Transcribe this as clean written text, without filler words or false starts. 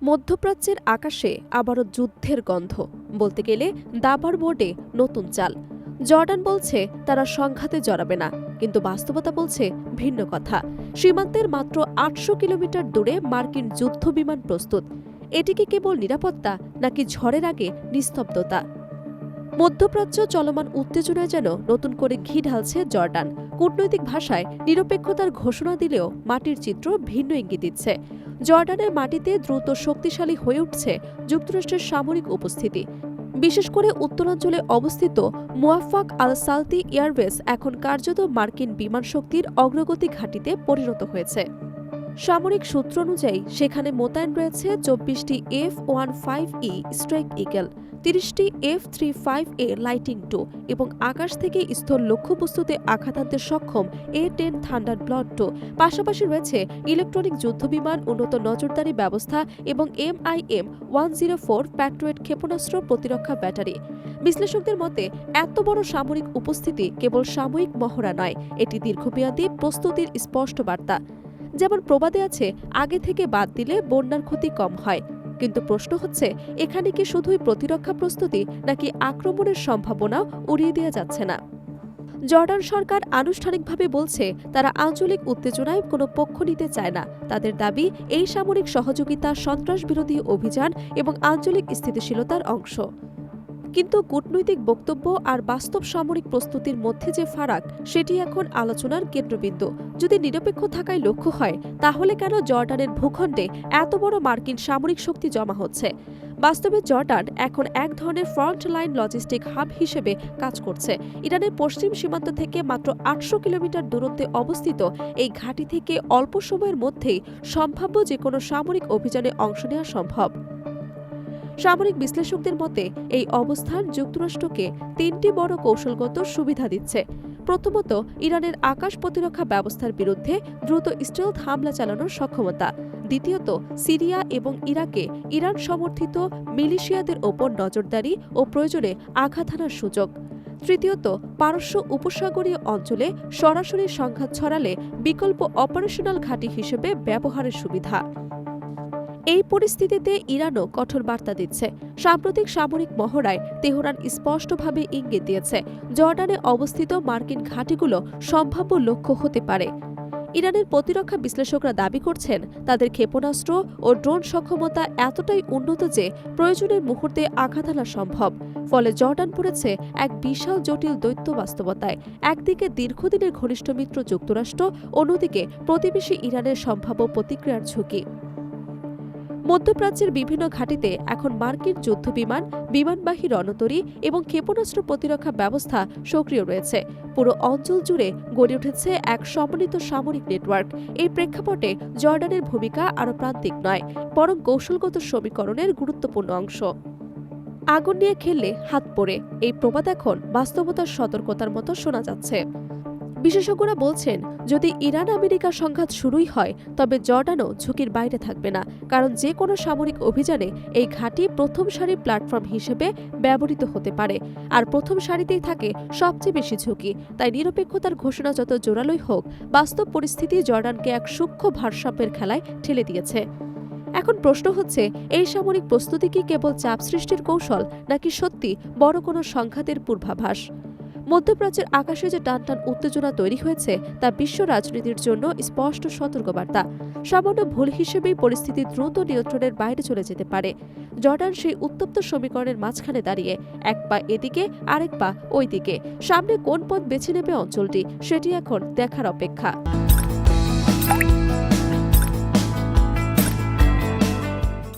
মধ্যপ্রাচ্যের আকাশে আবারও যুদ্ধের গন্ধ, বলতে গেলে দাবার বোর্ডে নতুন চাল। জর্ডান বলছে তারা সংঘাতে জড়াবে না, কিন্তু বাস্তবতা বলছে ভিন্ন কথা। সীমান্তের মাত্র ৮০০ কিলোমিটার দূরে মার্কিন যুদ্ধবিমান প্রস্তুত। এটি কি কেবল নিরাপত্তা, নাকি ঝড়ের আগে নিস্তব্ধতা? মধ্যপ্রাচ্য চলমান উত্তেজনায় যেন নতুন করে ঘি ঢালছে জর্ডান। কূটনৈতিক ভাষায় নিরপেক্ষতার ঘোষণা দিলেও মাটির চিত্র ভিন্ন ইঙ্গিত দিচ্ছে। জর্ডানের মাটিতে দ্রুত শক্তিশালী হয়ে উঠছে যুক্তরাষ্ট্রের সামরিক উপস্থিতি। বিশেষ করে উত্তরাঞ্চলে অবস্থিত মুয়াফাক আল সালতি এয়ারবেস এখন কার্যত মার্কিন বিমান শক্তির অগ্রগতি ঘাঁটিতে পরিণত হয়েছে। সামরিক সূত্র অনুযায়ী সেখানে মোতায়েন রয়েছে ২৪টি F-15E স্ট্রাইক ইগল, ৩০টি F-35A লাইটিং II এবং আকাশ থেকে স্থল লক্ষ্যবস্তুতে আঘাত আনতে সক্ষম A-10 থান্ডারবার্ড II। পাশাপাশি রয়েছে ইলেকট্রনিক যুদ্ধবিমান, উন্নত নজরদারি ব্যবস্থা এবং MIM-104 প্যাট্রিয়ট ক্ষেপণাস্ত্র প্রতিরক্ষা ব্যাটারি। বিশ্লেষকদের মতে এত বড় সামরিক উপস্থিতি কেবল সাময়িক মহড়া নয়, এটি দীর্ঘমেয়াদী প্রস্তুতির স্পষ্ট বার্তা। যেমন প্রবাদে আছে, আগে থেকে বাদ দিলে বন্যার ক্ষতি কম হয়। কিন্তু প্রশ্ন হচ্ছে, এখানে কি শুধুই প্রতিরক্ষা প্রস্তুতি, নাকি আক্রমণের সম্ভাবনাও উড়িয়ে দেওয়া যাচ্ছে না? জর্ডান সরকার আনুষ্ঠানিকভাবে বলছে তারা আঞ্চলিক উত্তেজনায় কোনো পক্ষ নিতে চায় না। তাদের দাবি, এই সামরিক সহযোগিতা সন্ত্রাসবিরোধী অভিযান এবং আঞ্চলিক স্থিতিশীলতার অংশ। কিন্তু কূটনৈতিক বক্তব্য আর বাস্তব সামরিক প্রস্তুতির মধ্যে যে ফারাক, সেটি এখন আলোচনার কেন্দ্রবিন্দু। যদি নিরপেক্ষ থাকায় লক্ষ্য হয়, তাহলে কেন জর্ডানের ভূখণ্ডে এত বড় মার্কিন সামরিক শক্তি জমা হচ্ছে? বাস্তবে জর্ডান এখন এক ধরনের ফ্রন্ট লাইন লজিস্টিক হাব হিসেবে কাজ করছে। ইরানের পশ্চিম সীমান্ত থেকে মাত্র ৮০০ কিলোমিটার দূরত্বে অবস্থিত এই ঘাঁটি থেকে অল্প সময়ের মধ্যেই সম্ভাব্য যে কোনো সামরিক অভিযানে অংশ নেওয়া সম্ভব। সামরিক বিশ্লেষকদের মতে এই অবস্থান যুক্তরাষ্ট্রকে ৩টি বড় কৌশলগত সুবিধা দিচ্ছে। প্রথমত, ইরানের আকাশ প্রতিরক্ষা ব্যবস্থার বিরুদ্ধে দ্রুত স্টেলথ হামলা চালানোর সক্ষমতা। দ্বিতীয়ত, সিরিয়া এবং ইরাকে ইরান সমর্থিত মিলিশিয়াদের ওপর নজরদারি ও প্রয়োজনে আঘাত হানার সুযোগ। তৃতীয়ত, পারস্য উপসাগরীয় অঞ্চলে সরাসরি সংঘাত ছড়ালে বিকল্প অপারেশনাল ঘাঁটি হিসেবে ব্যবহারের সুবিধা। এই পরিস্থিতিতে ইরানও কঠোর বার্তা দিচ্ছে। সাম্প্রতিক সামরিক মহড়ায় তেহরান স্পষ্টভাবে ইঙ্গিত দিয়েছে, জর্ডানে অবস্থিত মার্কিন ঘাঁটিগুলো সম্ভাব্য লক্ষ্য হতে পারে। ইরানের প্রতিরক্ষা বিশ্লেষকরা দাবি করছেন, তাদের ক্ষেপণাস্ত্র ও ড্রোন সক্ষমতা এতটাই উন্নত যে প্রয়োজনের মুহূর্তে আঘাত আনা সম্ভব। ফলে জর্ডান পড়েছে এক বিশাল জটিল দৈত্য বাস্তবতায়। একদিকে দীর্ঘদিনের ঘনিষ্ঠ মিত্র যুক্তরাষ্ট্র, অন্যদিকে প্রতিবেশী ইরানের সম্ভাব্য প্রতিক্রিয়ার ঝুঁকি। মধ্যপ্রাচ্যের বিভিন্ন ঘাঁটিতে এখন মার্কিন যুদ্ধবিমান, বিমানবাহী রণতরী এবং ক্ষেপণাস্ত্র প্রতিরক্ষা ব্যবস্থা সক্রিয় রয়েছে। পুরো অঞ্চল জুড়ে গড়ে উঠেছে এক সমন্বিত সামরিক নেটওয়ার্ক। এই প্রেক্ষাপটে জর্ডানের ভূমিকা আরও প্রান্তিক নয়, বরং কৌশলগত সমীকরণের গুরুত্বপূর্ণ অংশ। আগুন নিয়ে খেললে হাত পোড়ে, এই প্রবাদ এখন বাস্তবতার সতর্কতার মতো শোনা যাচ্ছে। বিশেষজ্ঞরা বলছেন, যদি ইরান আমেরিকা সংঘাত শুরুই হয়, তবে জর্ডানও ঝুঁকির বাইরে থাকবে না, কারণ যে কোনো সামরিক অভিযানে এই ঘাঁটি প্রথম সারির প্ল্যাটফর্ম হিসেবে ব্যবহৃত হতে পারে। আর প্রথম সারিতেই থাকে সবচেয়ে বেশি ঝুঁকি। তাই নিরপেক্ষতার ঘোষণা যত জোরালোই হোক, বাস্তব পরিস্থিতি জর্ডানকে এক সূক্ষ্ম ভারসাম্যের খেলায় ঠেলে দিয়েছে। এখন প্রশ্ন হচ্ছে, এই সামরিক প্রস্তুতি কি কেবল চাপ সৃষ্টির কৌশল, নাকি সত্যি বড় কোনো সংঘাতের পূর্বাভাস? মধ্যপ্রাচ্যের আকাশে যে টানটান উত্তেজনা তৈরি হয়েছে, তা বিশ্ব রাজনীতির জন্য স্পষ্ট সতর্কবার্তা। সামান্য ভুল হিসেবেই পরিস্থিতি দ্রুত নিয়ন্ত্রণের বাইরে চলে যেতে পারে। জর্ডান সেই উত্তপ্ত সমীকরণের মাঝখানে দাঁড়িয়ে, এক পা এদিকে, আরেক পা ওইদিকে। সামনে কোন পথ বেছে নেবে অঞ্চলটি, সেটি এখন দেখার অপেক্ষা।